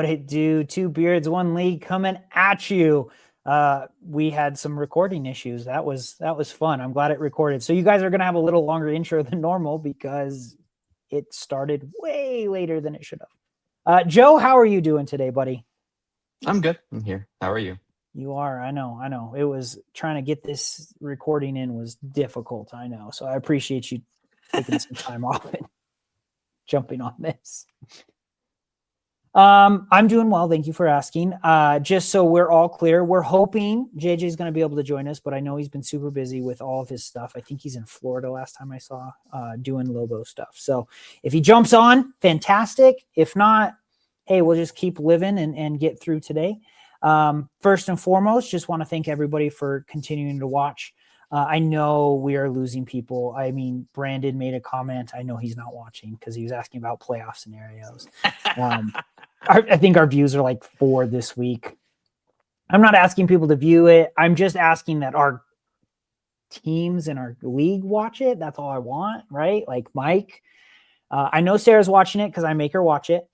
it do? Two Beards, One League coming at you. We had some recording issues. That was fun. I'm glad it recorded. So you guys are going to have a little longer intro than normal because it started way later than it should have. Joe, how are you doing today, buddy? I'm good. I'm here. How are you? You are. I know. It was trying to get this recording in was difficult. I know. So I appreciate you taking some time off and jumping on this. I'm doing well. Thank you for asking. Just so we're all clear, we're hoping JJ is going to be able to join us, but I know he's been super busy with all of his stuff. I think he's in Florida last time I saw, doing Lobo stuff. So if he jumps on, fantastic. If not, hey, we'll just keep living and get through today. First and foremost, just want to thank everybody for continuing to watch. I know we are losing people. I mean, Brandon made a comment. I know he's not watching because he was asking about playoff scenarios. I think our views are like 4 this week. I'm not asking people to view it. I'm just asking that our teams in our league watch it. That's all I want, right? Like Mike. I know Sarah's watching it because I make her watch it.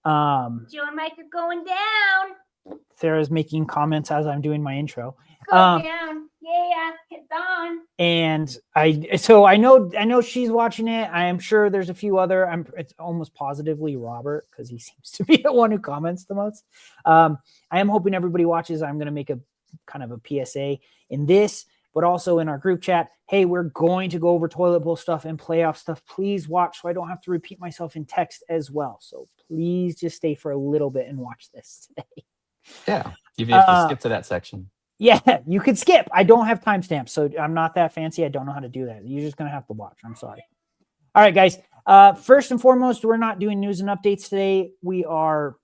Joe and Mike are going down. Sarah's making comments as I'm doing my intro. Go down. Yeah, it's on. And I know she's watching it. I am sure there's a few other. It's almost positively Robert because he seems to be the one who comments the most. I am hoping everybody watches. I'm going to make a kind of a PSA in this, but also in our group chat. Hey, we're going to go over toilet bowl stuff and playoff stuff. Please watch so I don't have to repeat myself in text as well. So please just stay for a little bit and watch this today. Yeah, you have to skip to that section. Yeah, you could skip. I don't have timestamps, so I'm not that fancy. I don't know how to do that. You're just going to have to watch. I'm sorry. All right, guys. First and foremost, we're not doing news and updates today. We are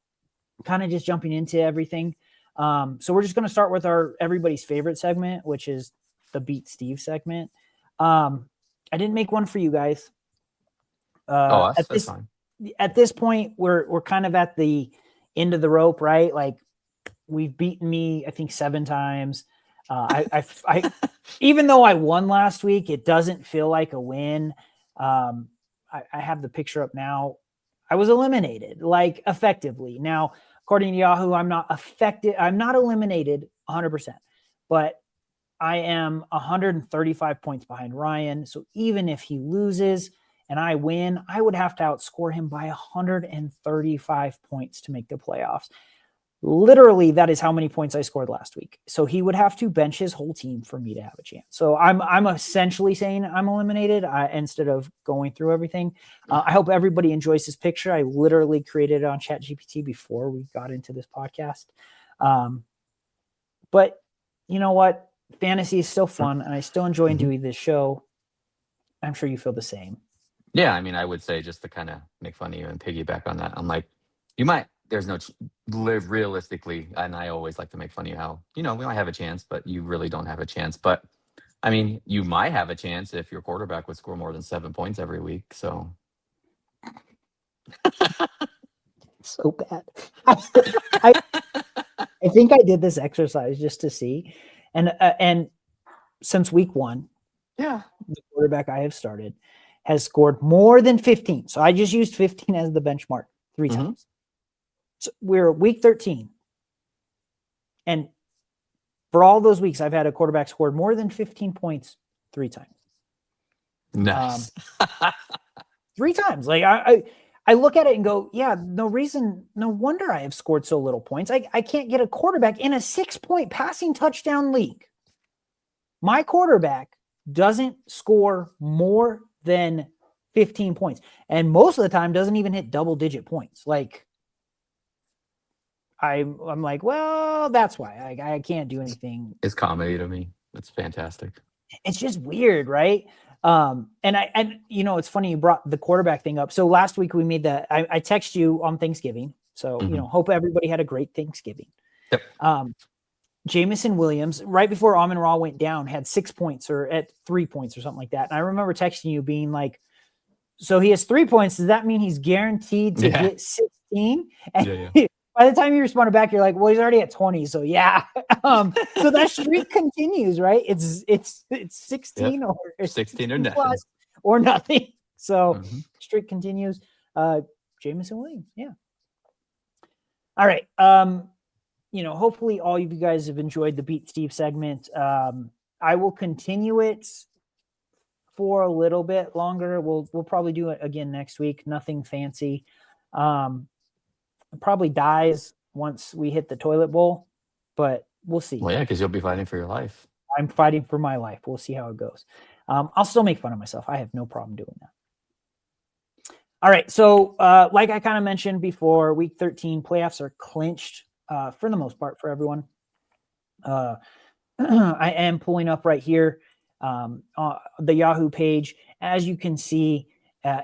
kind of just jumping into everything. So we're just going to start with our everybody's favorite segment, which is the Beat Steve segment. I didn't make one for you guys. That's fine. At this point, we're kind of at the end of the rope, right? Like, we've beaten me, I think, 7 times. I even though I won last week, it doesn't feel like a win. I have the picture up now. I was eliminated, like, effectively. Now, according to Yahoo, I'm not affected. I'm not eliminated 100%, but I am 135 points behind Ryan. So even if he loses and I win, I would have to outscore him by 135 points to make the playoffs. Literally, that is how many points I scored last week. So he would have to bench his whole team for me to have a chance. So I'm essentially saying I'm eliminated instead of going through everything. I hope everybody enjoys this picture. I literally created it on ChatGPT before we got into this podcast. But you know what? Fantasy is still fun, and I still enjoy doing this show. I'm sure you feel the same. Yeah, I mean, I would say, just to kind of make fun of you and piggyback on that, I'm like, you might. There's no realistically, and I always like to make fun of you how, we might have a chance, but you really don't have a chance. But I mean, you might have a chance if your quarterback would score more than 7 points every week. So so bad. I think I did this exercise just to see, and since week 1, yeah, the quarterback I have started has scored more than 15. So I just used 15 as the benchmark 3 times. So we're week 13. And for all those weeks, I've had a quarterback scored more than 15 points 3 times. Nice. 3 times. Like I look at it and go, yeah, no wonder I have scored so little points. I can't get a quarterback in a 6-point passing touchdown league. My quarterback doesn't score more than 15 points. And most of the time doesn't even hit double-digit points. Like, I'm like, well, that's why I can't do anything. It's comedy to me. It's fantastic. It's just weird, right? And it's funny you brought the quarterback thing up. So last week we made that. I texted you on Thanksgiving. So hope everybody had a great Thanksgiving. Yep. Jameson Williams, right before Amon-Ra went down, had 6 points or at 3 points or something like that. And I remember texting you being like, so he has 3 points. Does that mean he's guaranteed to get 16? And by the time you responded back, you're like, well, he's already at 20. So yeah. So that streak continues, right? It's 16 or 16 or nothing. Or nothing. So streak continues. Jameson Williams. Yeah. All right. Hopefully all of you guys have enjoyed the Beat Steve segment. I will continue it for a little bit longer. We'll probably do it again next week. Nothing fancy. It probably dies once we hit the toilet bowl, but we'll see. Well, yeah, because you'll be fighting for your life. I'm fighting for my life. We'll see how it goes. I'll still make fun of myself. I have no problem doing that. All right. So like I kind of mentioned before, week 13 playoffs are clinched for the most part for everyone. I am pulling up right here the Yahoo page. As you can see,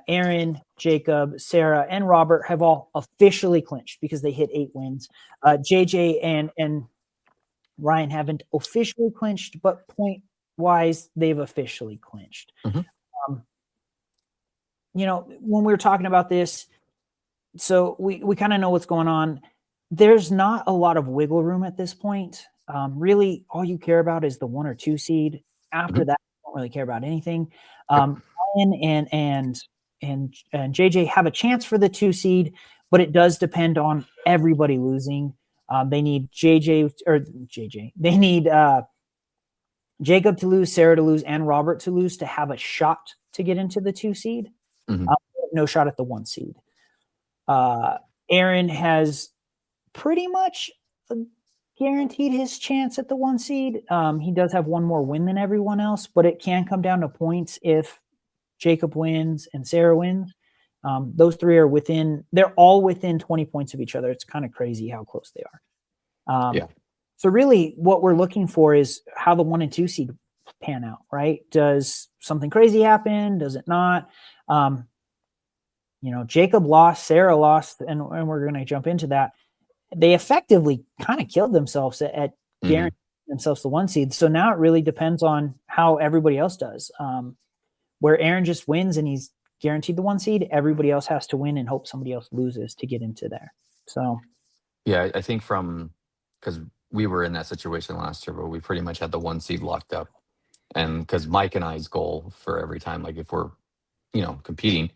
Aaron, Jacob, Sarah, and Robert have all officially clinched because they hit 8 wins. JJ and Ryan haven't officially clinched, but point-wise, they've officially clinched. Mm-hmm. When we were talking about this, so we kind of know what's going on. There's not a lot of wiggle room at this point. Really, all you care about is the 1 or 2 seed. After that, you don't really care about anything. Ryan and JJ have a chance for the 2 seed, but it does depend on everybody losing. They need They need Jacob to lose, Sarah to lose, and Robert to lose to have a shot to get into the 2 seed. Mm-hmm. No shot at the 1 seed. Aaron has pretty much guaranteed his chance at the 1 seed. He does have one more win than everyone else, but it can come down to points if Jacob wins and Sarah wins. Those 3 are they're all within 20 points of each other. It's kind of crazy how close they are. So really what we're looking for is how the 1 and 2 seed pan out, right? Does something crazy happen? Does it not? Jacob lost, Sarah lost, and we're going to jump into that. They effectively kind of killed themselves at guaranteeing themselves the 1 seed. So now it really depends on how everybody else does. Where Aaron just wins and he's guaranteed the 1 seed, everybody else has to win and hope somebody else loses to get into there. So, yeah, I think because we were in that situation last year where we pretty much had the 1 seed locked up. And because Mike and I's goal for every time, like if we're, competing,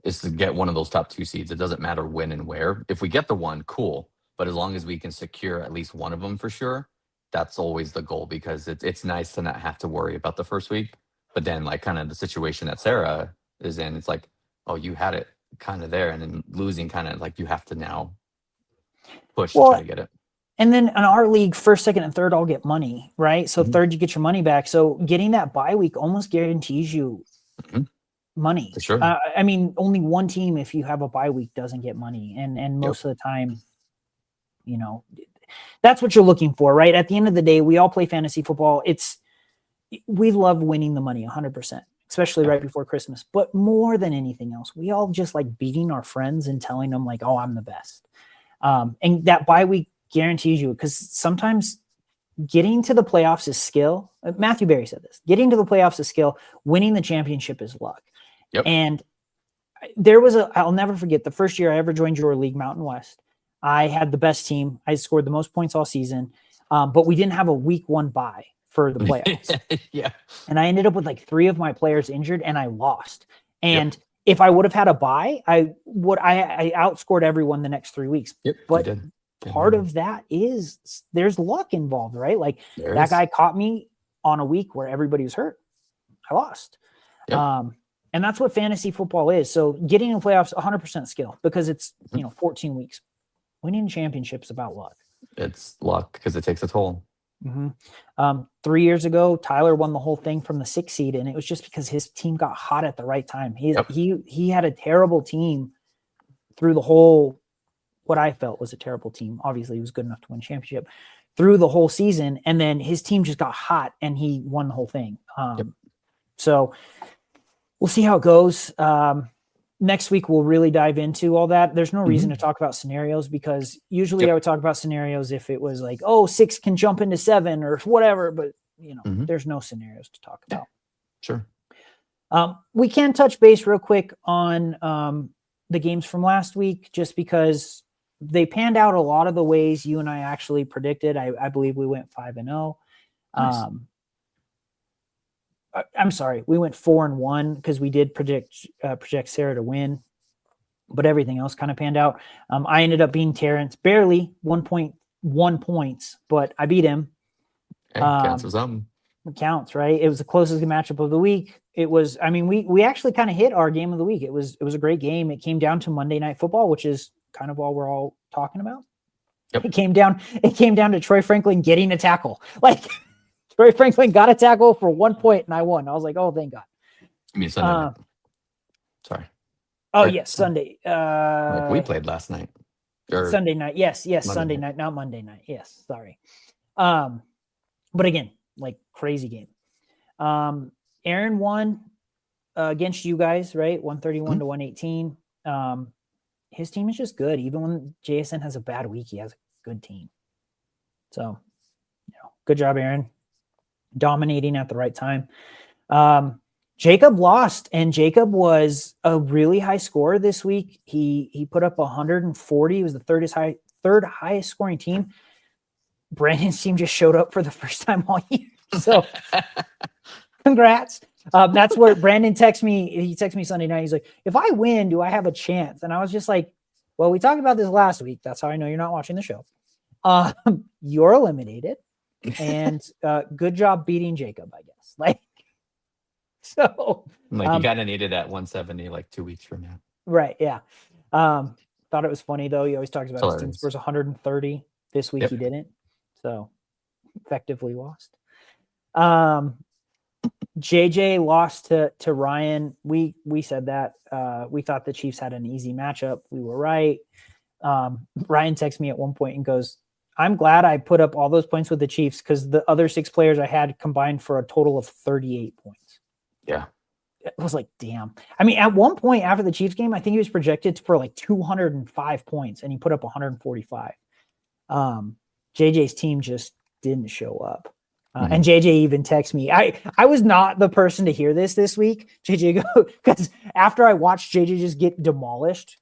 is to get one of those top 2 seeds. It doesn't matter when and where. If we get the 1, cool. But as long as we can secure at least one of them for sure, that's always the goal, because it's nice to not have to worry about the first week. But then like kind of the situation that Sarah is in, it's like, oh, you had it kind of there, and then losing kind of like you have to now push to try to get it. And then in our league, first, second, and third all get money, right? So third, you get your money back. So getting that bye week almost guarantees you money. For sure. I mean, only one team, if you have a bye week, doesn't get money. And most of the time, that's what you're looking for, right? At the end of the day, we all play fantasy football. We love winning the money 100%, especially right before Christmas. But more than anything else, we all just like beating our friends and telling them like, oh, I'm the best. And that bye week guarantees you, because sometimes getting to the playoffs is skill. Matthew Berry said this: getting to the playoffs is skill. Winning the championship is luck. Yep. And I'll never forget the first year I ever joined your league, Mountain West. I had the best team. I scored the most points all season, but we didn't have a week 1 bye for the playoffs. Yeah. And I ended up with like 3 of my players injured, and I lost. And if I would have had a bye, I outscored everyone the next 3 weeks. Yep. But part of that is there's luck involved, right? Like guy caught me on a week where everybody was hurt. I lost. Yep. And that's what fantasy football is. So getting in the playoffs, 100% skill, because it's 14 weeks. Winning a championship is about luck. It's luck because it takes a toll. 3 years ago, Tyler won the whole thing from the 6 seed, and it was just because his team got hot at the right time. He had a terrible team through the whole, what I felt was a terrible team. Obviously, he was good enough to win a championship through the whole season, and then his team just got hot, and he won the whole thing. So we'll see how it goes. Next week, we'll really dive into all that. There's no reason to talk about scenarios, because usually I would talk about scenarios if it was like, 6 can jump into 7 or whatever, but there's no scenarios to talk about. Sure. We can touch base real quick on the games from last week, just because they panned out a lot of the ways you and I actually predicted. I believe we went 5-0. Nice. I'm sorry, we went 4-1 because we did project Sarah to win. but everything else kind of panned out. I ended up beating Terrence barely 1.1 points, but I beat him. Hey, counts for something. It counts, right? It was the closest matchup of the week. It was, I mean, we actually kind of hit our game of the week. It was a great game. It came down to Monday Night Football, which is kind of all we're all talking about. Yep. It came down to Troy Franklin getting a tackle. Like Troy Franklin got a tackle for 1 point and I won. I was like, oh, thank God. I mean, Sunday night. Sorry. Oh, Right. yes, Sunday. Like we played last night. Or Sunday night. Yes, Monday Sunday night. night, not Monday night. Yes, sorry. But again, like crazy game. Aaron won against you guys, right? 131 to 118. His team is just good. Even when JSN has a bad week, he has a good team. So, good job, Aaron. Dominating at the right time. Jacob lost, and Jacob was a really high scorer this week. He put up 140. He was the third highest scoring team. Brandon's team just showed up for the first time all year. So congrats. That's where Brandon texted me. He texted me Sunday night. He's like, if I win, do I have a chance? And I was just like, well, we talked about this last week. That's how I know you're not watching the show. You're eliminated. And good job beating Jacob, I guess. Like, so. Like you kind of needed that 170 like 2 weeks from now. Right. Yeah. Thought it was funny, though. He always talks about his team scores 130. This week he didn't. So effectively lost. JJ lost to Ryan. We said that. We thought the Chiefs had an easy matchup. We were right. Ryan texted me at one point and goes, I'm glad I put up all those points with the Chiefs because the other 6 players I had combined for a total of 38 points. Yeah. It was like, damn. I mean, at one point after the Chiefs game, I think he was projected for like 205 points and he put up 145. JJ's team just didn't show up. And JJ even texted me. I was not the person to hear this week. JJ go because after I watched JJ just get demolished,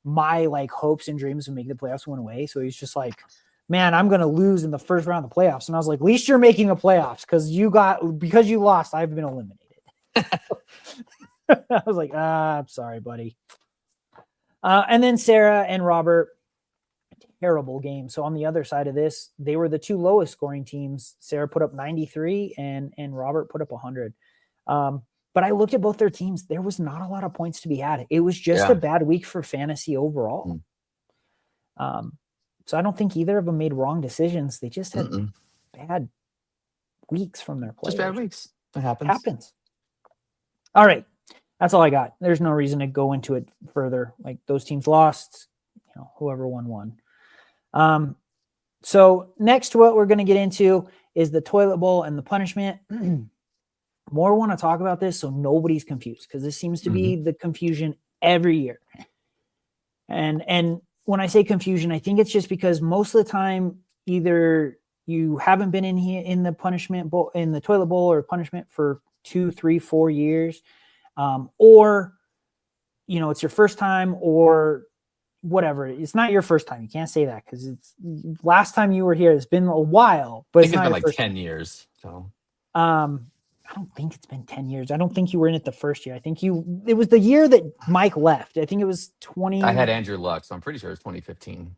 my like hopes and dreams of making the playoffs went away. So he's just like, man, I'm gonna lose in the first round of the playoffs. And I was like, at least you're making the playoffs because you lost, I've been eliminated. I was like, I'm sorry, buddy. And then Sarah and Robert. Terrible game. So on the other side of this, they were the 2 lowest scoring teams. Sarah put up 93 and Robert put up 100. But I looked at both their teams. There was not a lot of points to be had. It was just a bad week for fantasy overall. So I don't think either of them made wrong decisions. They just had bad weeks from their players. Just bad weeks. It happens. All right. That's all I got. There's no reason to go into it further. Like those teams lost, whoever won. So next, what we're going to get into is the toilet bowl and the punishment. More want to talk about this so nobody's confused because this seems to be the confusion every year. And when I say confusion, I think it's just because most of the time, either you haven't been in here in the punishment bowl, in the toilet bowl or punishment for 2, 3, 4 years, or, it's your first time or whatever. It's not your first time. You can't say that because it's last time you were here. It's been a while, but I think it's been like 10 years. So, I don't think it's been 10 years. I don't think you were in it the first year. I think it was the year that Mike left. I think it was 20. I had Andrew Luck, so I'm pretty sure it's 2015,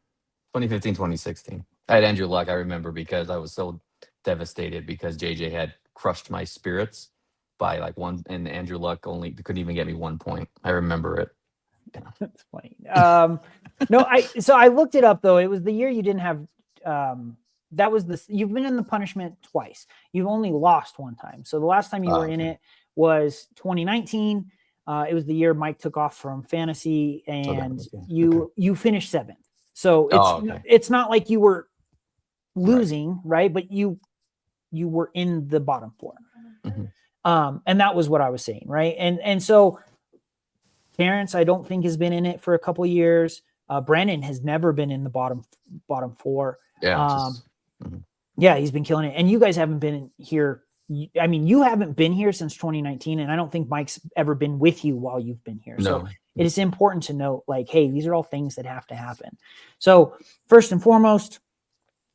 2016. I had Andrew Luck. I remember because I was so devastated because JJ had crushed my spirits by like 1, and Andrew Luck couldn't even get me 1 point. I remember it. Yeah. That's funny. No, I looked it up though. It was the year you didn't have. That was you've been in the punishment twice. You've only lost 1 time. So the last time you were in it was 2019. It was the year Mike took off from fantasy, and you finished 7th. So it's not like you were losing, right? But you were in the bottom 4. And that was what I was saying, right? And so. Terrence, I don't think has been in it for a couple of years. Brandon has never been in the bottom 4. Yeah. Yeah, he's been killing it. And you guys haven't been here. I mean, you haven't been here since 2019, and I don't think Mike's ever been with you while you've been here. So it is important to note, like, hey, these are all things that have to happen. So first and foremost,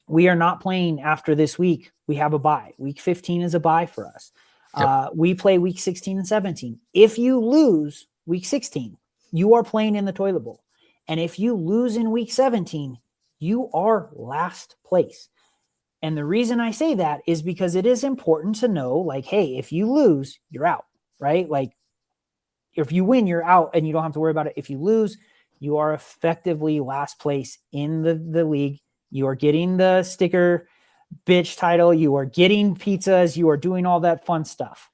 we are not playing after this week. We have a bye. Week 15 is a bye for us. We play week 16 and 17. If you lose week 16, you are playing in the toilet bowl. And if you lose in week 17, you are last place. And the reason I say that is because it is important to know, like, hey, if you lose, you're out, right? Like, if you win, you're out and you don't have to worry about it. If you lose, you are effectively last place in the league. You are getting the sticker bitch title. You are getting pizzas. You are doing all that fun stuff.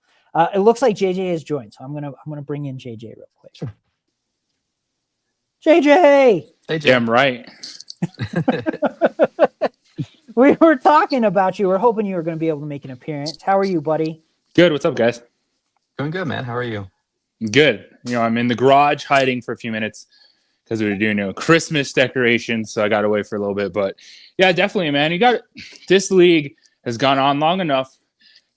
It looks like JJ has joined, so I'm gonna bring in JJ real quick. Sure. JJ, Hey, Damn right. we were talking about you. We're hoping you were going to be able to make an appearance. How are you, buddy? Good. What's up, guys? Doing good, man. How are you? Good. I'm in the garage hiding for a few minutes because we were doing Christmas decorations, so I got away for a little bit. But yeah, definitely, man. This league has gone on long enough.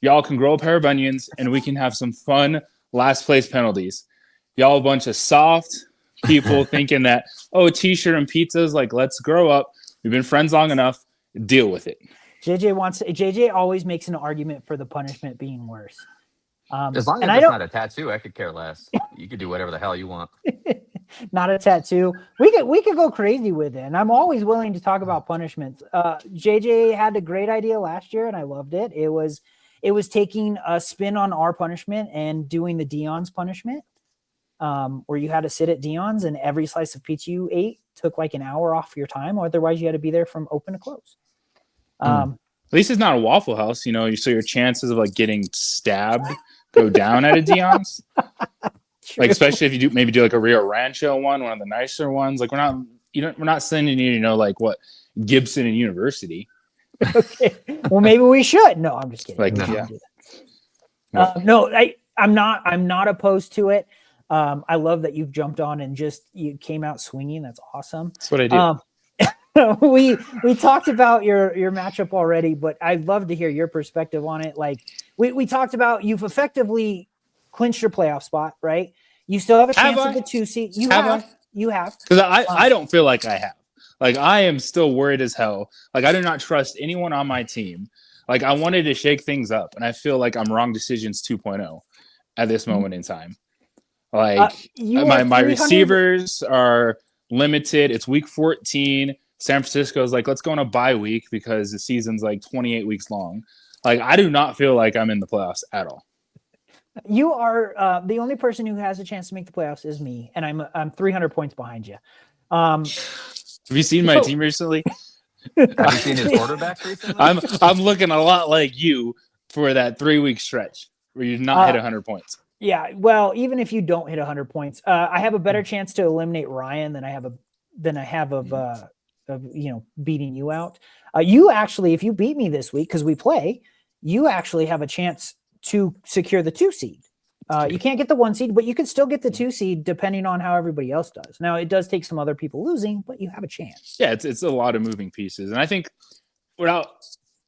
Y'all can grow a pair of onions, and we can have some fun last place penalties. Y'all a bunch of soft people thinking that, t-shirt and pizzas, like, let's grow up. We've been friends long enough. Deal with it. JJ always makes an argument for the punishment being worse. As long as it's not a tattoo, I could care less. You could do whatever the hell you want. Not a tattoo. We could go crazy with it, and I'm always willing to talk about punishments. JJ had a great idea last year, and I loved it. It was taking a spin on our punishment and doing the Dion's punishment, where you had to sit at Dion's, and every slice of pizza you ate took like an hour off your time, or otherwise you had to be there from open to close. At least it's not a Waffle House, so your chances of like getting stabbed go down at a Dion's. Like, especially if you do like a Rio Rancho one of the nicer ones. Like, we're not sending you, like what Gibson and University. Okay. Well, maybe we should. No, I'm just kidding. Like, yeah. No, I'm not opposed to it. I love that you've jumped on and you came out swinging. That's awesome. That's what I do. We talked about your matchup already, but I'd love to hear your perspective on it. Like we talked about, you've effectively clinched your playoff spot, right? You still have a chance at the 2 seed. You have. Because I don't feel like I have. Like, I am still worried as hell. Like, I do not trust anyone on my team. Like, I wanted to shake things up, and I feel like I'm wrong decisions 2.0 at this moment in time. Like, my receivers are limited. It's week 14. San Francisco is like, let's go on a bye week because the season's like 28 weeks long. Like, I do not feel like I'm in the playoffs at all. You are the only person who has a chance to make the playoffs is me, and I'm 300 points behind you. Have you seen my team recently? Have you seen his quarterbacks recently? I'm looking a lot like you for that 3-week stretch where you not hit 100 points. Yeah, well, even if you don't hit 100 points, I have a better chance to eliminate Ryan than I have of beating you out. You actually, if you beat me this week, because we play, you actually have a chance to secure the 2 seed. You can't get the 1 seed, but you can still get the 2 seed depending on how everybody else does. Now, it does take some other people losing, but you have a chance. Yeah, it's a lot of moving pieces. And I think I'm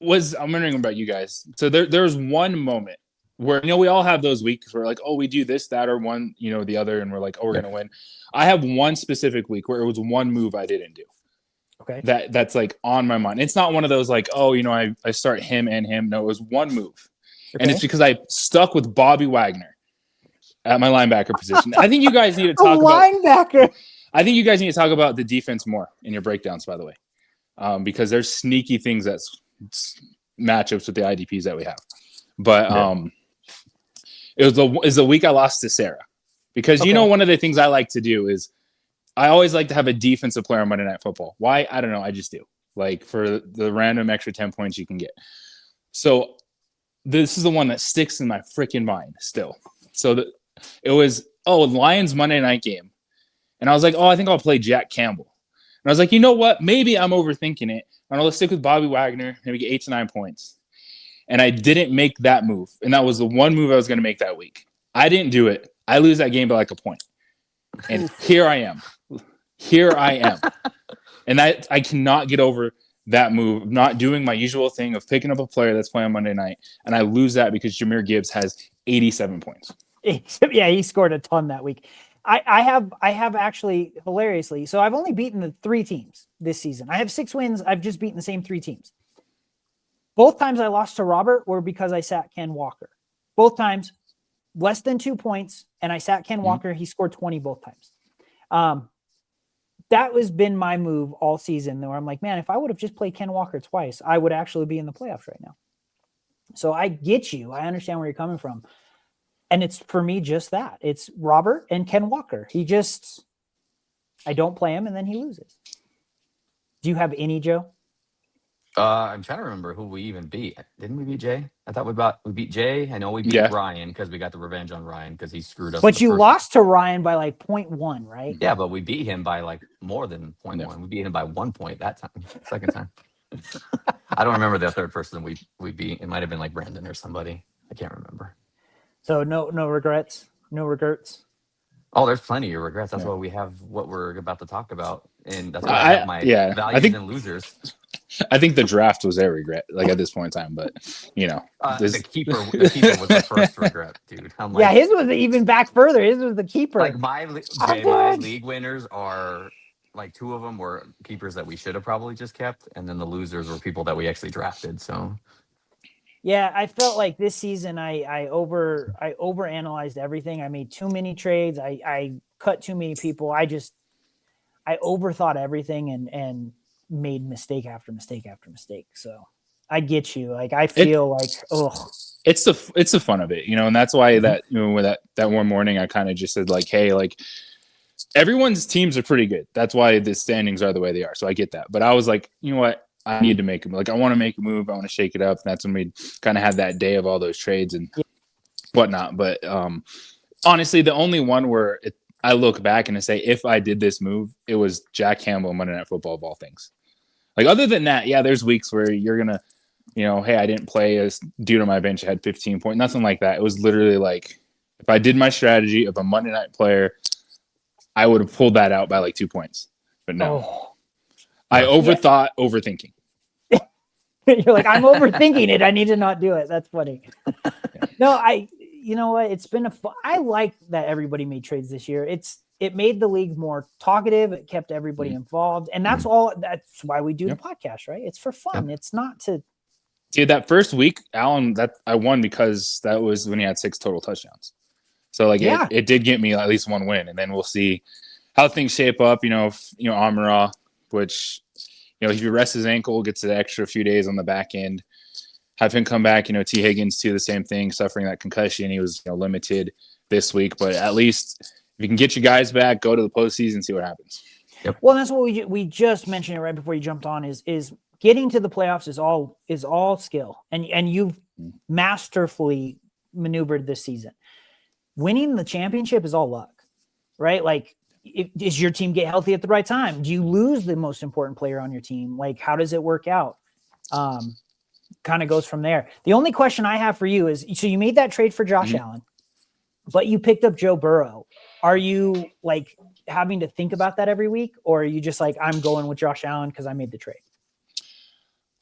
wondering about you guys. So there's one moment where, we all have those weeks where like, we do this, that, or one, the other, and we're like, we're going to win. I have one specific week where it was one move I didn't do. Okay. That's like on my mind. It's not one of those like, I start him and him. No, it was one move. Okay. And it's because I stuck with Bobby Wagner at my linebacker position. I think you guys need to talk linebacker. I think you guys need to talk about the defense more in your breakdowns, by the way, because there's sneaky things that's matchups with the IDPs that we have. But it was the week I lost to Sarah, because one of the things I like to do is I always like to have a defensive player on Monday Night Football. Why? I don't know. I just do. Like, for the random extra 10 points you can get. So this is the one that sticks in my freaking mind still. So it was, Lions Monday night game. And I was like, I think I'll play Jack Campbell. And I was like, you know what? Maybe I'm overthinking it. And I'll stick with Bobby Wagner, maybe get 8 to 9 points. And I didn't make that move. And that was the one move I was going to make that week. I didn't do it. I lose that game by like a point. And here I am. And I cannot get over that move, not doing my usual thing of picking up a player that's playing Monday night. And I lose that because Jahmyr Gibbs has 87 points. Yeah, he scored a ton that week. I have actually, hilariously, so I've only beaten the 3 teams this season. I have 6 wins. I've just beaten the same 3 teams. Both times I lost to Robert were because I sat Ken Walker. Both times less than 2 points, and I sat Ken Walker. He scored 20 both times. That has been my move all season, where I'm like, man, if I would have just played Ken Walker twice, I would actually be in the playoffs right now. So I get you. I understand where you're coming from. And it's for me just that. It's Robert and Ken Walker. I don't play him and then he loses. Do you have any, Joe? I'm trying to remember who we even beat. Didn't we beat Jay? I thought we beat Jay. I know we beat Ryan because we got the revenge on Ryan because he screwed us. But you lost to Ryan by like 0.1, right? Yeah, but we beat him by like more than 0.1. We beat him by 1 point that time. Second time. I don't remember the third person we beat. It might have been like Brandon or somebody. I can't remember. So no regrets. No regrets. Oh, there's plenty of regrets. That's why we have what we're about to talk about, and that's why I have my values and losers. I think the draft was their regret, like at this point in time. But the keeper was the first regret, dude. I'm like, his was even back further. His was the keeper. Like my league winners are like 2 of them were keepers that we should have probably just kept, and then the losers were people that we actually drafted. So. Yeah, I felt like this season I overanalyzed everything. I made too many trades. I cut too many people. I overthought everything and made mistake after mistake after mistake. So I get you. Like I feel it's the fun of it, and that's why that that one morning I kind of just said like, hey, like everyone's teams are pretty good. That's why the standings are the way they are. So I get that. But I was like, you know what? I need to make a move. Like I want to make a move. I want to shake it up. And that's when we kind of had that day of all those trades and whatnot. But honestly, the only one where I look back and I say, if I did this move, it was Jack Campbell Monday Night Football of all things. Like other than that, there's weeks where you're gonna, hey, I didn't play as dude on my bench. I had 15 points, nothing like that. It was literally like if I did my strategy of a Monday night player, I would have pulled that out by like 2 points. But no. I overthought overthinking. You're like, I'm overthinking it. I need to not do it. That's funny. No, you know what? It's been I like that everybody made trades this year. It made the league more talkative. It kept everybody involved. And that's why we do the podcast, right? It's for fun. It's not to. Dude, that first week, Alan, that I won because that was when he had 6 total touchdowns. So like it did get me at least one win. And then we'll see how things shape up, Amara, which, if he rests his ankle, gets an extra few days on the back end, have him come back, T. Higgins too, the same thing, suffering that concussion. He was limited this week, but at least if you can get your guys back, go to the postseason, see what happens. Yep. Well, that's what we just mentioned it right before you jumped on is getting to the playoffs is all skill. And you've masterfully maneuvered this season. Winning the championship is all luck, right? Like, does your team get healthy at the right time? Do you lose the most important player on your team? Like, how does it work out? Kind of goes from there. The only question I have for you is, so you made that trade for Josh Allen, but you picked up Joe Burrow. Are you like having to think about that every week? Or are you just like, I'm going with Josh Allen because I made the trade?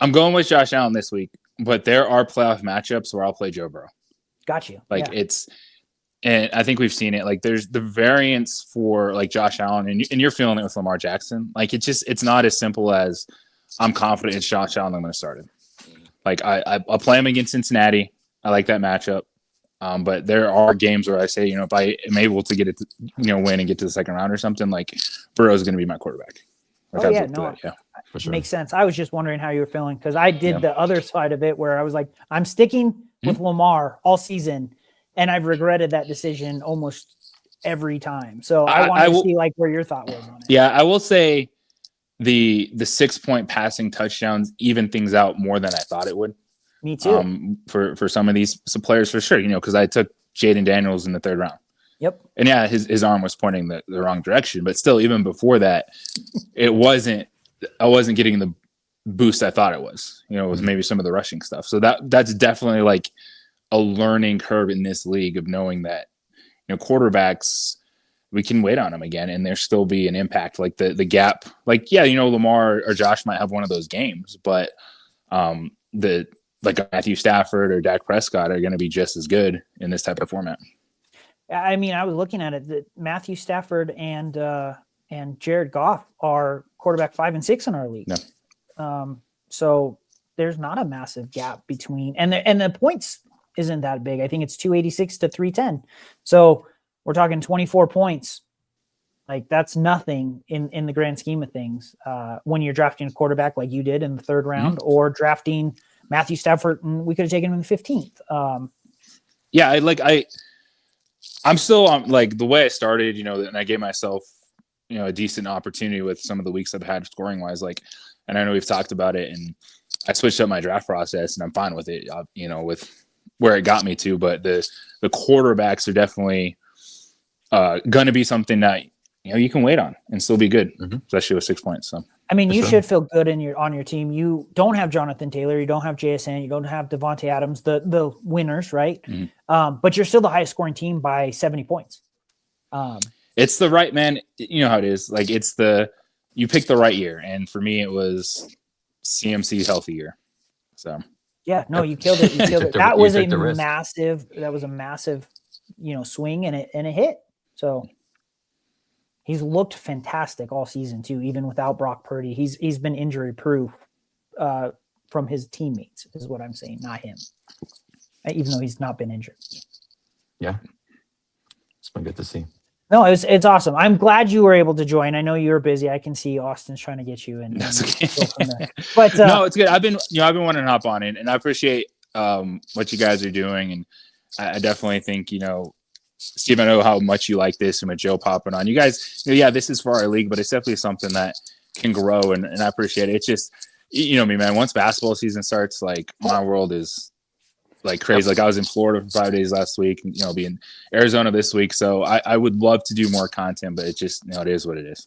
I'm going with Josh Allen this week, but there are playoff matchups where I'll play Joe Burrow. Got you. And I think we've seen it. Like there's the variance for like Josh Allen and you're feeling it with Lamar Jackson. Like it's not as simple as I'm confident it's Josh Allen. I'm going to start him. Like I'll play him against Cincinnati. I like that matchup. But there are games where I say, if I am able to get it, win and get to the second round or something, like Burrow is going to be my quarterback. Like for sure. Makes sense. I was just wondering how you were feeling because I did the other side of it where I was like, I'm sticking with Lamar all season. And I've regretted that decision almost every time. So I wanted to see like where your thought was on it. Yeah, I will say the 6-point passing touchdowns even things out more than I thought it would. Me too. For some of these players for sure, because I took Jaden Daniels in the 3rd round. Yep. And his arm was pointing the wrong direction, but still, even before that, I wasn't getting the boost I thought it was. With maybe some of the rushing stuff. So that's definitely like a learning curve in this league of knowing that, quarterbacks, we can wait on them again and there still be an impact. Like the gap, like, Lamar or Josh might have one of those games, but like Matthew Stafford or Dak Prescott are going to be just as good in this type of format. I mean, I was looking at it that Matthew Stafford and Jared Goff are quarterback 5 and 6 in our league. No. So there's not a massive gap between, and the points isn't that big. I think it's 286 to 310. So we're talking 24 points Like that's nothing in the grand scheme of things. When you're drafting a quarterback like you did in the third round, or drafting Matthew Stafford, and we could have taken him in the 15th. Yeah, I'm still like the way I started, and I gave myself, a decent opportunity with some of the weeks I've had scoring wise. Like, and I know we've talked about it, and I switched up my draft process, and I'm fine with it. With where it got me to, but the quarterbacks are definitely going to be something that you can wait on and still be good, especially with 6 points. So. I mean, you should feel good on your team. You don't have Jonathan Taylor, you don't have JSN, you don't have Devontae Adams, the winners, right? But you're still the highest scoring team by 70 points. It's the right, man. You know how it is. Like you picked the right year, and for me, it was CMC's healthy year. So yeah, no, you killed it. You killed it. That was a massive. That was a massive, swing, and it hit. So. He's looked fantastic all season too, even without Brock Purdy. He's been injury proof from his teammates, is what I'm saying, not him. Even though he's not been injured. Yeah, it's been good to see. No, it's awesome. I'm glad you were able to join. I know you were busy. I can see Austin's trying to get you in. That's okay. But no, it's good. I've been wanting to hop on it, and I appreciate what you guys are doing, and I definitely think Steve, I know how much you like this, and with Joe popping on. You guys, this is for our league, but it's definitely something that can grow, and I appreciate it. It's just, me, man, once basketball season starts, like, my world is, like, crazy. Like, I was in Florida for 5 days last week, and, be in Arizona this week, so I would love to do more content, but it just, it is what it is.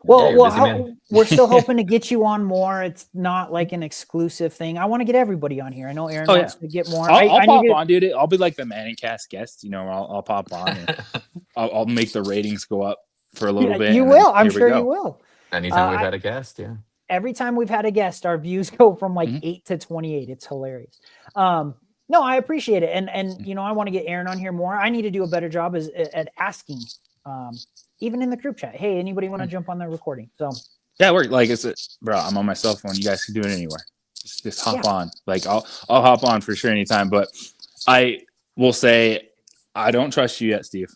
Well, we're still hoping to get you on more. It's not like an exclusive thing. I want to get everybody on here. I know Aaron wants to get more. I'll pop on, dude. I'll be like the Manning Cast guest. I'll pop on. And I'll make the ratings go up for a little bit. You will. I'm sure you will. Anytime we've had a guest, yeah. Every time we've had a guest, our views go from like 8 to 28. It's hilarious. No, I appreciate it. And I want to get Aaron on here more. I need to do a better job at asking. Even in the group chat, hey, anybody want to jump on the recording? So yeah, we're like, bro, I'm on my cell phone. You guys can do it anywhere. Just hop on. Like I'll hop on for sure anytime. But I will say I don't trust you yet, Steve.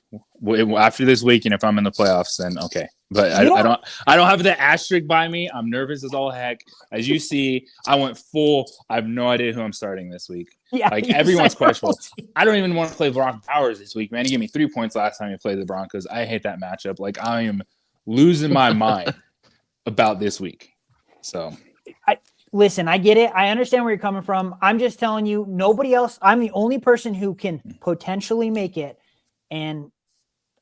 After this week, and if I'm in the playoffs, then okay. But I don't have the asterisk by me. I'm nervous as all heck. As you see, I went full. I have no idea who I'm starting this week. Yeah, like everyone's questionable. I don't even want to play Brock Powers this week, man. He gave me 3 points last time he played the Broncos. I hate that matchup. Like I am losing my mind about this week. So listen, I get it. I understand where you're coming from. I'm just telling you, nobody else. I'm the only person who can potentially make it, and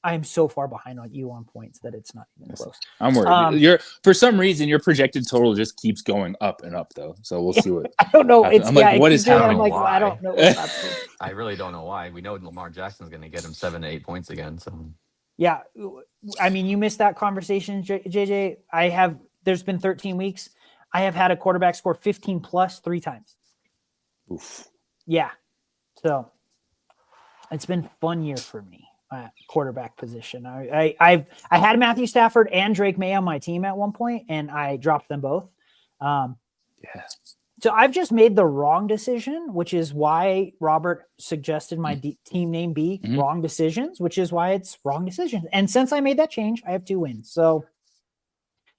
I'm so far behind on you on points that it's not even close. I'm worried. For some reason your projected total just keeps going up and up though. So we'll see what. I don't know. What is happening? I don't know what's happening. I really don't know why. We know Lamar Jackson's going to get him 7 to 8 points again. So yeah, I mean, you missed that conversation, JJ. There's been 13 weeks. I have had a quarterback score 15 plus 3 times. Oof. Yeah, so it's been a fun year for me. Quarterback position. I had Matthew Stafford and Drake May on my team at one point, and I dropped them both. So I've just made the wrong decision, which is why Robert suggested my team name be Wrong Decisions, which is why it's Wrong Decisions. And since I made that change, I have 2 wins. So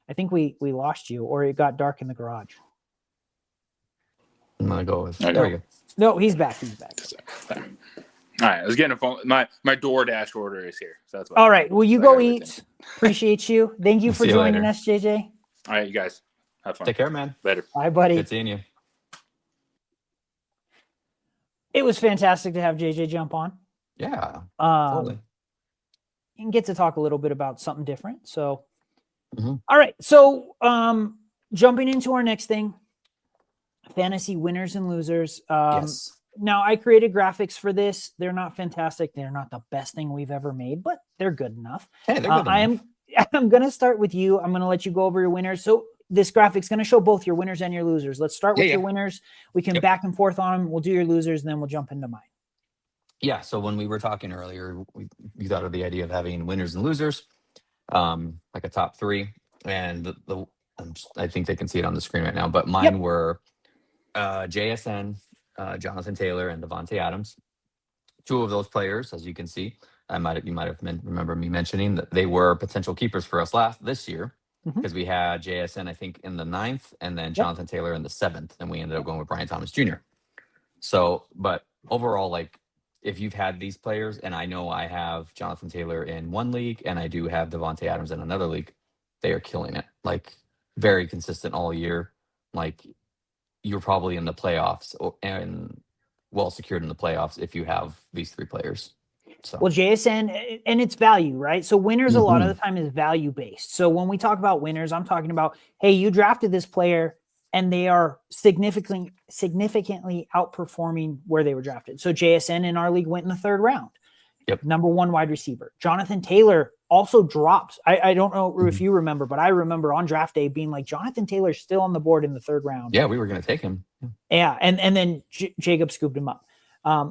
I think we lost you, or it got dark in the garage. I'm gonna go with. There we go. No, he's back. All right, I was getting a phone. My DoorDash order is here. So that's all right. Well, you go eat. Appreciate you. Thank you for joining us, JJ. All right, you guys have fun. Take care, man. Later. Bye, buddy. Good seeing you. It was fantastic to have JJ jump on. Yeah. Totally. And get to talk a little bit about something different. So, all right. So, jumping into our next thing, fantasy winners and losers. Yes. Now, I created graphics for this. They're not fantastic. They're not the best thing we've ever made, but they're good enough. Hey, they're good enough. I'm going to start with you. I'm going to let you go over your winners. So this graphic's going to show both your winners and your losers. Let's start with your winners. We can back and forth on them. We'll do your losers, and then we'll jump into mine. Yeah. So when we were talking earlier, we thought of the idea of having winners and losers, like a top 3. And I think they can see it on the screen right now. But mine were JSN, Jonathan Taylor, and Devontae Adams. 2 of those players, as you can see, you might have remember me mentioning that they were potential keepers for us this year because we had JSN, I think, in the 9th, and then Jonathan Taylor in the 7th, and we ended up going with Brian Thomas Jr. So, but overall, like, if you've had these players, and I know I have Jonathan Taylor in one league, and I do have Devontae Adams in another league, they are killing it. Like, very consistent all year. Like, you're probably in the playoffs and well secured in the playoffs if you have these 3 players. So. Well, JSN, and it's value, right? So winners a lot of the time is value based. So when we talk about winners, I'm talking about, hey, you drafted this player and they are significantly outperforming where they were drafted. So JSN in our league went in the 3rd round. Yep. Number 1 wide receiver. Jonathan Taylor also drops. I don't know if you remember, but I remember on draft day being like, Jonathan Taylor's still on the board in the 3rd round. Yeah, we were going to take him. Yeah, and then Jacob scooped him up.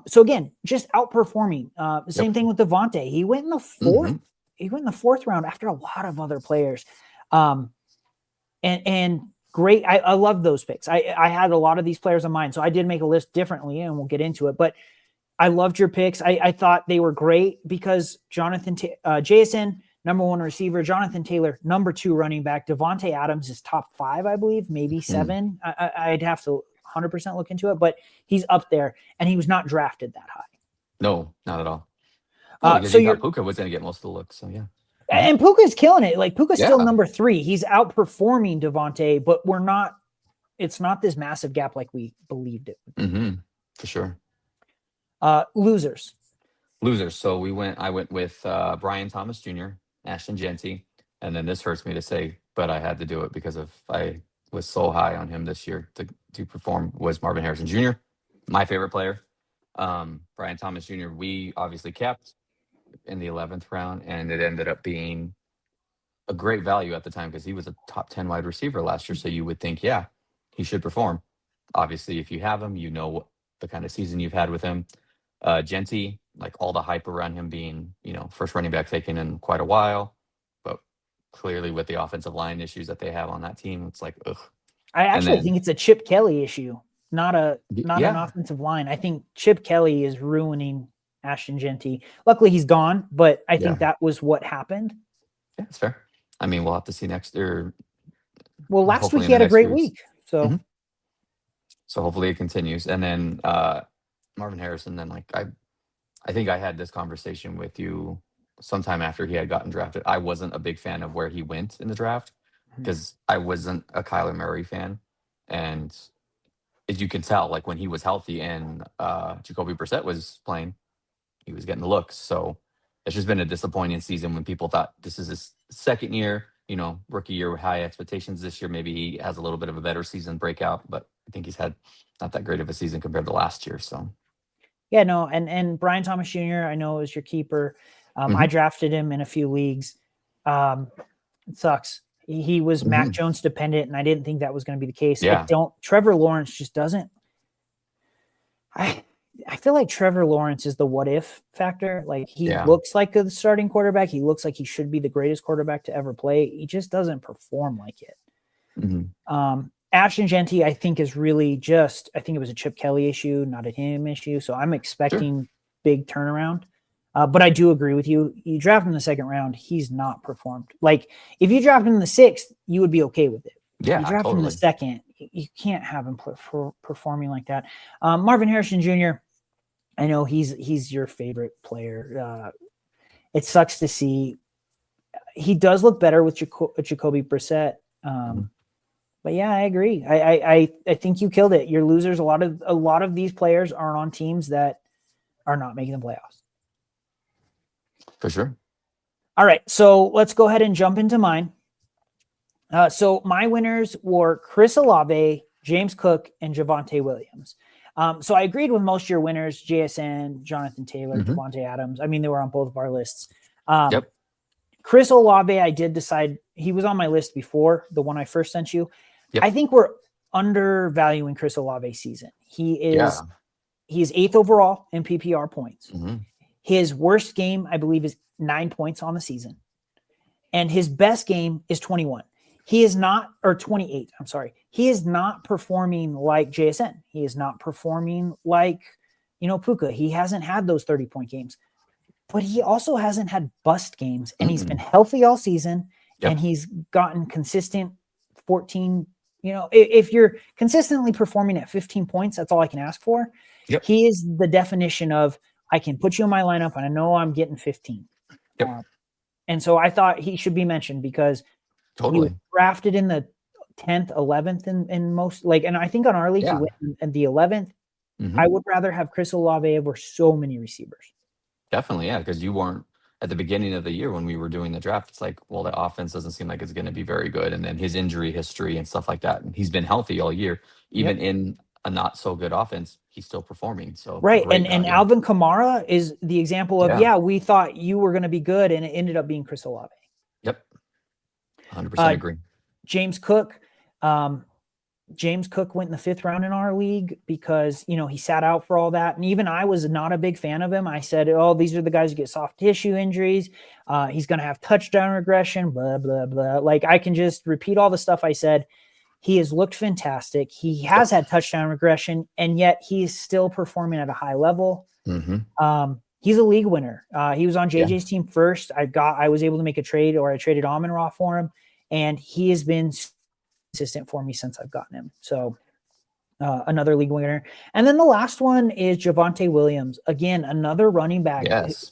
So again, just outperforming. Same thing with Devontae. He went in the 4th. He went in the 4th round after a lot of other players. And great. I love those picks. I had a lot of these players in mind, so I did make a list differently, and we'll get into it. But I loved your picks. I thought they were great because JSN, number 1 receiver, Jonathan Taylor, number 2 running back, Devontae Adams is top 5, I believe, maybe 7. I'd have to 100% look into it, but he's up there, and he was not drafted that high. No, not at all. So you thought Puka was going to get most of the looks. So yeah, and Puka's killing it. Like Puka's still number 3. He's outperforming Devontae, but we're not. It's not this massive gap like we believed it would be. For sure. Losers. So I went with Brian Thomas Jr., Ashton Jeanty, and then this hurts me to say, but I had to do it because I was so high on him this year to perform, was Marvin Harrison Jr., my favorite player. Brian Thomas Jr., we obviously kept in the 11th round, and it ended up being a great value at the time because he was a top 10 wide receiver last year. So you would think, yeah, he should perform. Obviously, if you have him, you know what the kind of season you've had with him. Jeanty, like all the hype around him being, first running back taken in quite a while, but clearly with the offensive line issues that they have on that team, it's like, ugh. I actually think it's a Chip Kelly issue, not an offensive line. I think Chip Kelly is ruining Ashton Jeanty. Luckily, he's gone, but I think that was what happened. Yeah, that's fair. I mean, we'll have to see next year. Well, last week he had a great week, so so hopefully it continues. And then Marvin Harrison. Then, like I think I had this conversation with you sometime after he had gotten drafted. I wasn't a big fan of where he went in the draft because I wasn't a Kyler Murray fan, and as you can tell, like when he was healthy and Jacoby Brissett was playing, he was getting the looks. So it's just been a disappointing season when people thought this is his 2nd year, rookie year with high expectations. This year, maybe he has a little bit of a better season breakout, but I think he's had not that great of a season compared to last year. So, yeah, no. And Brian Thomas Jr., I know is your keeper. I drafted him in a few leagues. It sucks. He was Mac Jones dependent, and I didn't think that was going to be the case. Yeah. Trevor Lawrence just doesn't. I feel like Trevor Lawrence is the what if factor. Like he looks like a starting quarterback. He looks like he should be the greatest quarterback to ever play. He just doesn't perform like it. Ashton Jeanty, I think, is really I think it was a Chip Kelly issue, not a him issue. So I'm expecting big turnaround. But I do agree with you. You draft him in the 2nd round, he's not performed. Like if you draft him in the 6th, you would be okay with it. Yeah, you draft him in the 2nd, you can't have him performing like that. Marvin Harrison Jr., I know he's your favorite player. It sucks to see. He does look better with Jacoby Brissett. But yeah, I agree. I think you killed it. Your losers. A lot of these players are on teams that are not making the playoffs. For sure. All right, so let's go ahead and jump into mine. So my winners were Chris Olave, James Cook, and Javonte Williams. So I agreed with most of your winners, JSN, Jonathan Taylor, Devontae Adams. I mean, they were on both of our lists. Chris Olave, I did decide he was on my list before, the one I first sent you. I think we're undervaluing Chris Olave's season. He is 8th overall in PPR points. His worst game, I believe, is 9 points on the season. And his best game is 21. He is not, or 28, I'm sorry. He is not performing like JSN. He is not performing like, Puka. He hasn't had those 30-point games. but he also hasn't had bust games, and he's been Mm-mm. healthy all season, Yep. and he's gotten consistent 14. If you're consistently performing at 15 points, that's all I can ask for. Yep. He is the definition of, I can put you in my lineup and I know I'm getting 15. Yep. And so I thought he should be mentioned because he was Totally. drafted in the 10th, 11th in most, and I think on our league Yeah. he went in the 11th. Mhm. I would rather have Chris Olave over so many receivers. Definitely, yeah, because you weren't at the beginning of the year when we were doing the draft. It's like, well, the offense doesn't seem like it's going to be very good, and then his injury history and stuff like that. And he's been healthy all year, even in a not so good offense. He's still performing. So Right. great And value. Alvin Kamara is the example of, Yeah. we thought you were going to be good, and it ended up being Chris Olave. Yep, 100% agree. James Cook. James Cook went in the 5th round in our league because, he sat out for all that. And even I was not a big fan of him. I said, oh, these are the guys who get soft tissue injuries. He's going to have touchdown regression, blah, blah, blah. Like, I can just repeat all the stuff I said. He has looked fantastic. He has had touchdown regression, and yet he's still performing at a high level. Mm-hmm. He's a league winner. He was on JJ's team first. I was able to make a trade, or I traded Amon-Ra for him, and he has been consistent for me since I've gotten him. So another league winner. And then the last one is Javonte Williams. Again, another running back. Yes.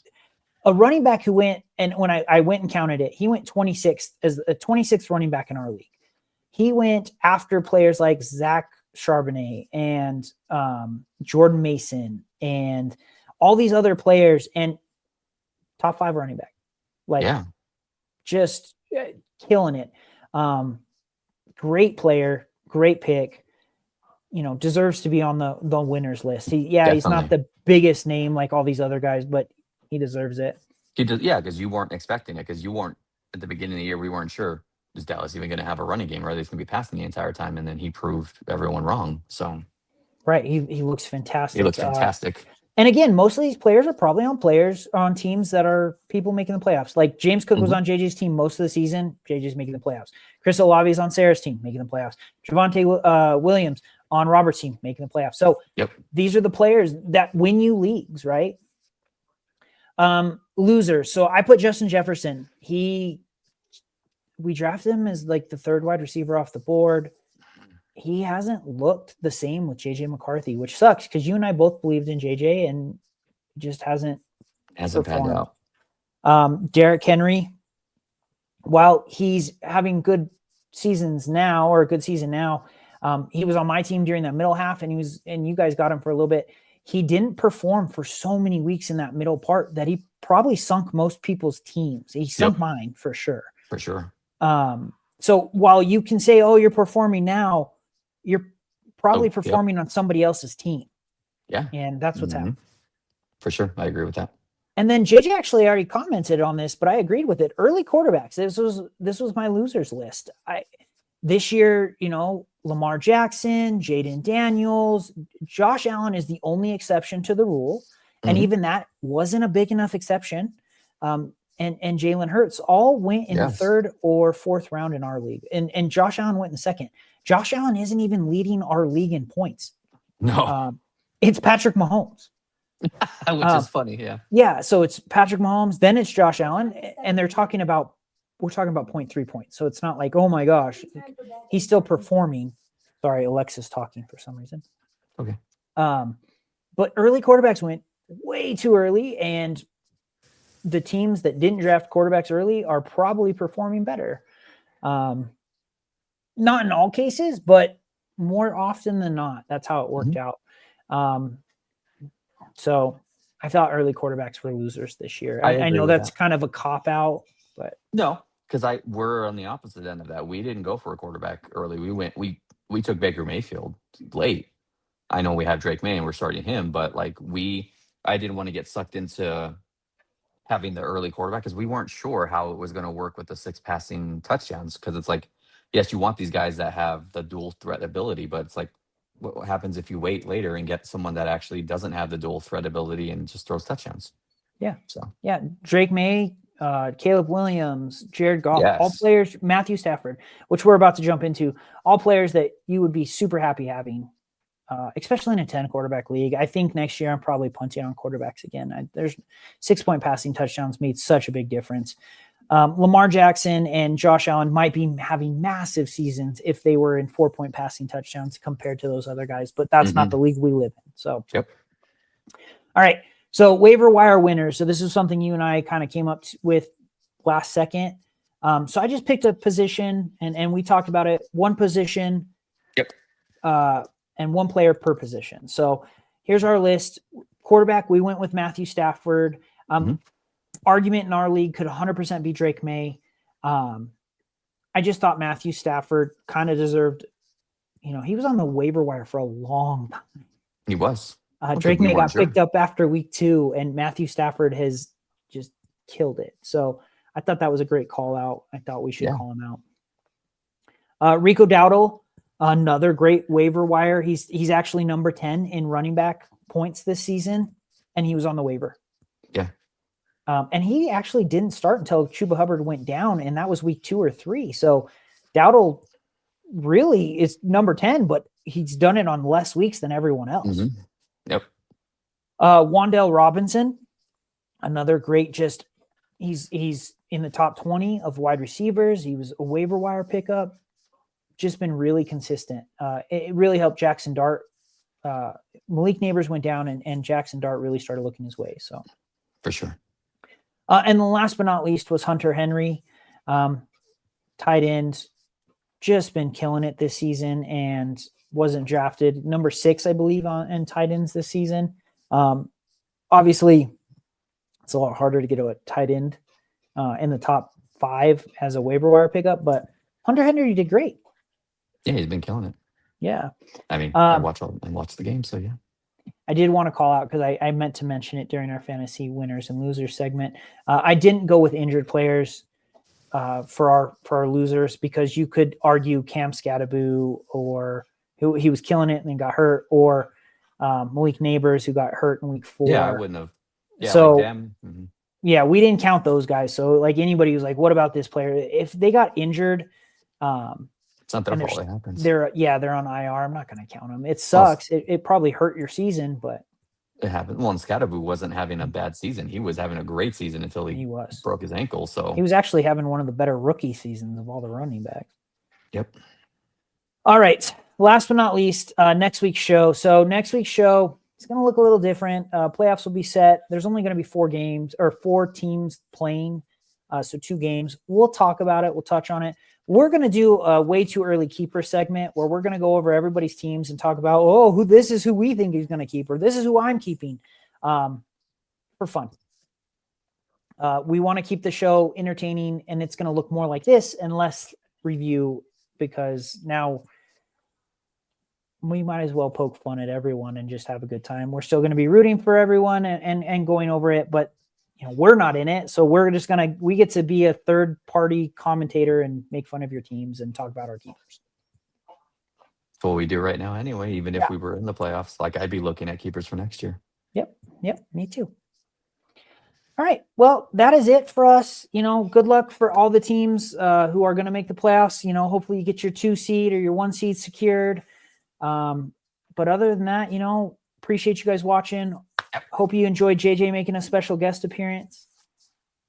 A running back who went, and when I went and counted it, he went 26th as a 26th running back in our league. He went after players like Zach Charbonnet and Jordan Mason and all these other players, and top 5 running back. Just killing it. Great player, great pick, deserves to be on the winners list. He's not the biggest name like all these other guys, but he deserves it. Because you weren't expecting it, because you weren't at the beginning of the year. We weren't sure, is Dallas even going to have a running game, or are they going to be passing the entire time? And then he proved everyone wrong. So right, he looks fantastic. He looks fantastic. And again, most of these players are probably on teams that are people making the playoffs. Like James Cook was on JJ's team most of the season. JJ's making the playoffs. Chris Olave is on Sarah's team, making the playoffs. Javonte Williams on Robert's team, making the playoffs. So these are the players that win you leagues, right? Losers. So I put Justin Jefferson. We drafted him as like the 3rd wide receiver off the board. He hasn't looked the same with JJ McCarthy, which sucks because you and I both believed in JJ, and just hasn't panned out. Derrick Henry, while he's having good seasons now, or a good season now, he was on my team during that middle half, and you guys got him for a little bit. He didn't perform for so many weeks in that middle part that he probably sunk most people's teams. He sunk mine for sure. For sure. So while you can say, oh, you're performing now, you're probably performing on somebody else's team. Yeah. And that's what's happening. For sure. I agree with that. And then JJ actually already commented on this, but I agreed with it. Early quarterbacks. This was my losers list. This year, Lamar Jackson, Jaden Daniels, Josh Allen is the only exception to the rule. And even that wasn't a big enough exception. And Jalen Hurts all went in the 3rd or 4th round in our league. And Josh Allen went in the 2nd. Josh Allen isn't even leading our league in points. No. It's Patrick Mahomes. Which is funny, yeah. Yeah, so it's Patrick Mahomes, then it's Josh Allen, and we're talking about 0.3 points. So it's not like, oh my gosh, he's still performing. Sorry, Alexa's talking for some reason. Okay. But early quarterbacks went way too early, and the teams that didn't draft quarterbacks early are probably performing better. Not in all cases, but more often than not, that's how it worked out. So I thought early quarterbacks were losers this year. I know that's kind of a cop out, but no, because we're on the opposite end of that. We didn't go for a quarterback early. We took Baker Mayfield late. I know we have Drake May and we're starting him, but I didn't want to get sucked into having the early quarterback because we weren't sure how it was going to work with the 6 passing touchdowns. Because it's like, yes, you want these guys that have the dual threat ability, but it's like, what happens if you wait later and get someone that actually doesn't have the dual threat ability and just throws touchdowns? Yeah. So Drake May, Caleb Williams, Jared Goff, all players, Matthew Stafford, which we're about to jump into, all players that you would be super happy having especially in a 10 quarterback league. I think next year I'm probably punting on quarterbacks again. There's 6-point passing touchdowns made such a big difference. Lamar Jackson and Josh Allen might be having massive seasons if they were in 4-point passing touchdowns compared to those other guys, but that's not the league we live in. So, Yep. All right. So waiver wire winners. So this is something you and I kind of came up with last second. So I just picked a position and we talked about it. One position. Yep. And one player per position. So here's our list. Quarterback, we went with Matthew Stafford. Argument in our league could 100% be Drake May. I just thought Matthew Stafford kind of deserved, he was on the waiver wire for a long time. He was. Drake May got picked up after week 2, and Matthew Stafford has just killed it. So I thought that was a great call out. I thought we should call him out. Rico Dowdle, another great waiver wire. He's actually number 10 in running back points this season, and he was on the waiver. Yeah. And he actually didn't start until Chuba Hubbard went down, and that was week 2 or 3. So Dowdle really is number 10, but he's done it on less weeks than everyone else. Yep. Wan'Dale Robinson, another great, he's in the top 20 of wide receivers. He was a waiver wire pickup, just been really consistent. It really helped Jackson Dart. Malik Neighbors went down and Jackson Dart really started looking his way. So for sure. And the last but not least was Hunter Henry, tight end, just been killing it this season and wasn't drafted number 6, I believe, in tight ends this season. Obviously, it's a lot harder to get a tight end in the top 5 as a waiver wire pickup, but Hunter Henry did great. Yeah, he's been killing it. Yeah. I mean, I watch the game, so yeah. I did want to call out because I meant to mention it during our fantasy winners and losers segment. I didn't go with injured players for our losers because you could argue Cam Scatteraboo or who he was killing it and then got hurt, or Malik Neighbors who got hurt in week 4. Yeah, I wouldn't have. Yeah, so like them. Yeah, we didn't count those guys. So like anybody who's like, what about this player? If they got injured, it's not their fault. It happens. They're on IR. I'm not going to count them. It sucks. It probably hurt your season, but it happened. Well, and Scatteraboo wasn't having a bad season. He was having a great season until he broke his ankle. So he was actually having one of the better rookie seasons of all the running backs. Yep. All right. Last but not least, next week's show. So next week's show, it's going to look a little different. Playoffs will be set. There's only going to be 4 teams playing. So 2 games. We'll talk about it. We'll touch on it. We're going to do a way too early keeper segment where we're going to go over everybody's teams and talk about, this is who we think he's going to keep, or this is who I'm keeping for fun. We want to keep the show entertaining, and it's going to look more like this and less review, because now we might as well poke fun at everyone and just have a good time. We're still going to be rooting for everyone and going over it, but we're not in it. So we get to be a third party commentator and make fun of your teams and talk about our keepers. That's what we do right now anyway, even if we were in the playoffs. Like, I'd be looking at keepers for next year. Yep. Me too. All right. Well, that is it for us. Good luck for all the teams who are going to make the playoffs. Hopefully you get your 2 seed or your 1 seed secured. But other than that, appreciate you guys watching. Hope you enjoyed JJ making a special guest appearance.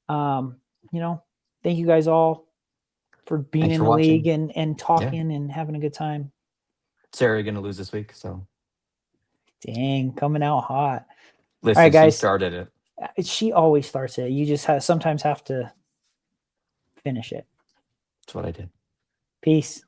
Thank you guys all for being in the league and talking and having a good time. Sarah going to lose this week, so. Dang, coming out hot. Listen, all right, guys. She started it. She always starts it. You just sometimes have to finish it. That's what I did. Peace.